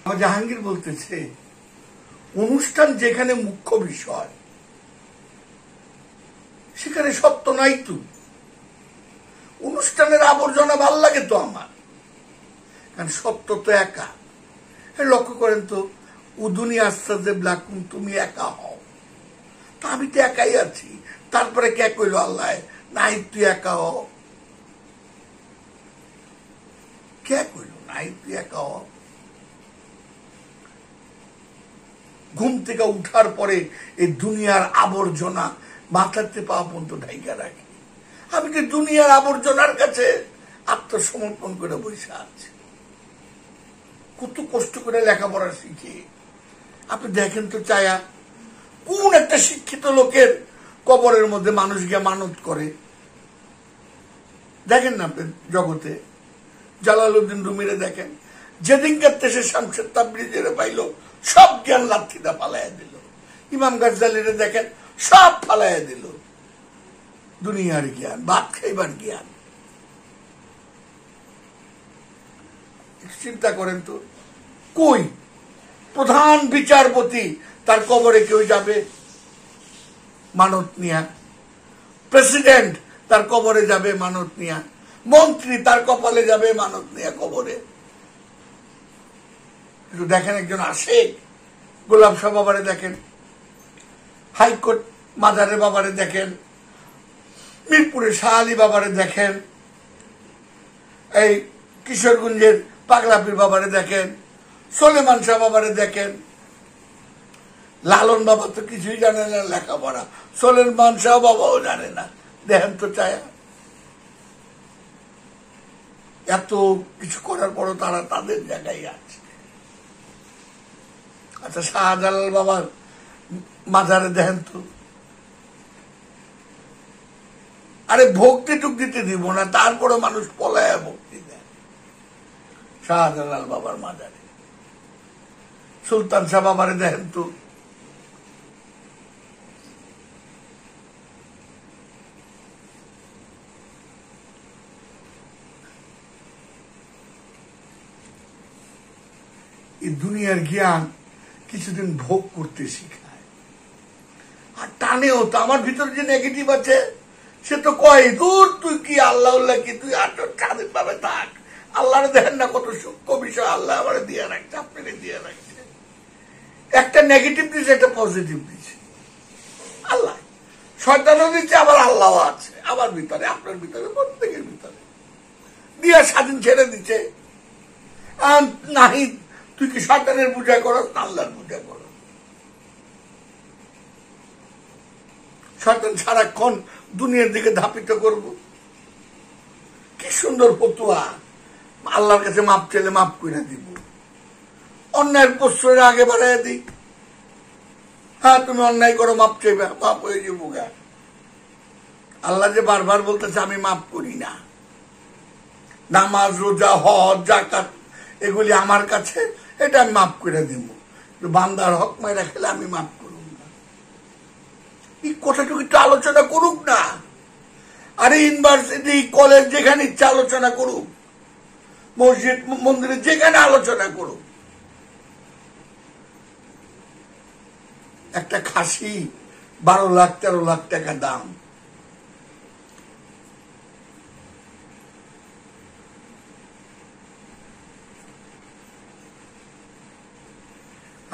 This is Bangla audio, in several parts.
জাহাঙ্গীর বলতেছে অনুষ্ঠান যেখানে মুখ্য বিষয় সেখানে সত্য নাই। তো অনুষ্ঠানের আবর্জনা ভাল লাগে তো আমার, কারণ সত্য তো একা। লক্ষ্য করেন তো, উদুনি আস্তাজে ব্লাকুম, তুমি একা হও। তা আমি তো একাই আছি। তারপরে কে কইল আল্লাহ নাই তুই একা হ? কে কইল নাই তুই একা হ? ঘুম থেকে উঠার পরে এই দুনিয়ার আবর্জনা মাথাতে পাওয়া পর্যন্ত ঢাইকা রাখি। আমি তো দুনিয়ার আবর্জনার কাছে আত্মসমর্পণ করে বসে আছি। কত কষ্ট করে লেখাপড়া শিখি। আপনি দেখেন তো চায়া, কোন একটা শিক্ষিত লোকের কবরের মধ্যে মানুষ গিয়ে মানত করে? দেখেন না আপনি জগতে, জালালউদ্দিন রুমিরে দেখেন, যেদিনকার দেশে শামসুর তাবরিজের পাইল সব জ্ঞান লাঠিটা পালাইয়া দিল। ইমাম গাজ্জালিরে দেখেন, সব পালাইয়া দিল। দুনিয়ার জ্ঞান, ভাত খাইবার জ্ঞান। চিন্তা করেন তো, কই প্রধান বিচারপতি তার কবরে কেউ যাবে মানত নিয়া? প্রেসিডেন্ট তার কবরে যাবে মানত নিয়া? মন্ত্রী তার কপালে যাবে মানত নিয়া কবরে? একটু দেখেন, একজন আশেক গোলাপ শাহ বাবারে দেখেন, হাইকোর্ট মাজারে বাবারে দেখেন, মিরপুরের শাহ আলী বাবারে দেখেন, এই কিশোরগঞ্জের পাগলাপির বাবারে দেখেন, সোলেমান শাহ বাবারে দেখেন। লালন বাবা তো কিছুই জানে না লেখাপড়া, সোলেমান শাহ বাবাও জানে না। দেখেন তো চায়া, এত কিছু করার পরও তারা তাদের জায়গায় আছে। আচ্ছা, শাহজালাল বাবার মাজারে দেখেন তো, আরে ভক্তি টুক দিতে দিব না, তারপরে মানুষ পলায়া ভক্তি দেয় শাহজালাল বাবার মাজারে। সুলতান শাহ বাবারে দেখেন তো, এই দুনিয়ার জ্ঞান কিছুদিন ভোগ করতে শিখায়, আর টানেও তো। আমার ভিতরে যে নেগেটিভ আছে সে তো কয়, দূর তুই কি আল্লাহ কি, তুই আর স্বাধীনভাবে থাক। আল্লাহরে দেখেন না কত সূক্ষ্ম বিষয় আল্লাহ আমার দিয়ে রাখছে, আপনাকে দিয়ে রাখছে। একটা নেগেটিভ দিচ্ছে, একটা পজিটিভ দিচ্ছে আল্লাহ। শয়তানও দিচ্ছে, আবার আল্লাহ আছে আমার ভিতরে, আপনার ভিতরে, প্রত্যেকের ভিতরে দিয়া স্বাধীন ছেড়ে দিচ্ছে। নাহি তুই কি শয়তানের পূজা করো না আল্লাহর পূজা করো? শয়তান সারাক্ষণ দুনিয়ার দিকে ধাপিত করব। কি সুন্দর ফতুয়া, আল্লাহর কাছে মাপ চাইলে মাপ করে দিব, অন্যায়ের প্রশ্রয়ের আগে বাড়াই দিই। হ্যাঁ, তুমি অন্যায় করো, মাপ চাইবে, মাপ হয়ে যাবো গা। আল্লাহ যে বারবার বলতেছে আমি মাপ করি না। নামাজ, রোজা, হজ, যাকাত এগুলি আমার কাছে, এটা আমি মাফ করে দিব। বান্দার হক মাইরা খেলে আমি মাফ করুক না। এই কথাটুকু একটু আলোচনা করুক না। আরে ইউনিভার্সিটি, কলেজ, যেখানে ইচ্ছা আলোচনা করুক, মসজিদ মন্দিরে যেখানে আলোচনা করুক। একটা খাসি 12 লাখ 13 লাখ টাকা দাম।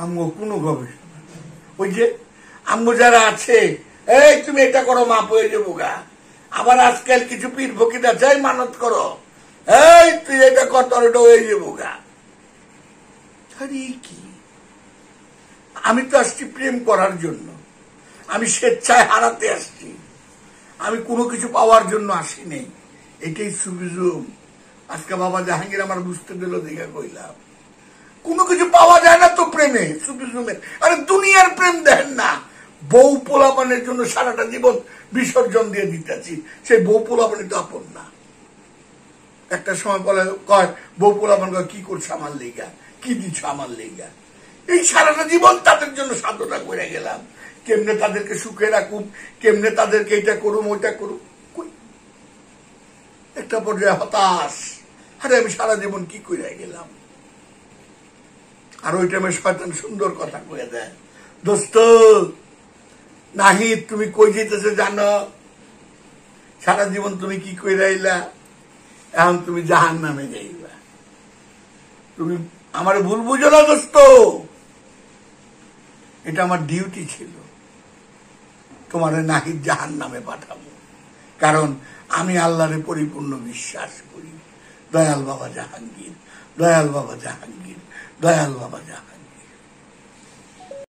আমগো কোনো গবেষণা, ওই যে আমগো যারা আছে, এই তুমি এটা করো মাপ হয়ে যাবো গা। আবার আজকাল কিছু পীর ফকির আছে, মানত করো, এই তুই এটা কর, তোর এটা হয়ে যাবো গা। কি, আমি তো আসছি প্রেম করার জন্য, আমি স্বেচ্ছায় হারাতে আসছি, আমি কোনো কিছু পাওয়ার জন্য আসি নেই। এটাই সুবিজুম। আজকে বাবা জাহাঙ্গীর আমার বুঝতে দিল, দেখে কইলাম কোনো কিছু পাওয়া যায় না তো প্রেমে, সুবিজুমে। আরে দুনিয়ার প্রেম দেখেন না, বউ পোলাপানের জন্য সারাটা জীবন বিসর্জন দিয়ে দিতেছি, সেই বউ পোলাপানি তো আপন না। একটা সময় বলে কয় বউ পোলাপান কি করছে আমার লেগা, কি দিচ্ছ আমার লেগা। এই সারাটা জীবন তাদের জন্য সাধনা করে গেলাম, কেমনে তাদেরকে সুখে রাখুম, কেমনে তাদেরকে এটা করুম ওইটা করুম। একটা পর্যায়ে হতাশ, আরে আমি সারা জীবন কি করে গেলাম। আর ওই টাইমে শয়তান সুন্দর কথা কয়ে দেয়, দোস্ত নাহিদ তুমি কই যেতেছে জানো? সারা জীবন তুমি কি কই রাইলা, এখন তুমি জাহান্নামে যাইবা। তুমি আমার ভুল বুঝো না দোস্ত, এটা আমার ডিউটি ছিল, তোমার নাহিদ জাহান্নামে পাঠাবো, কারণ আমি আল্লাহরে পরিপূর্ণ বিশ্বাস করি। দয়াল বাবা জাহাঙ্গীর, দয়াল বাবা জাহাঙ্গীর, দয়াল বাবা জাহাঙ্গীর।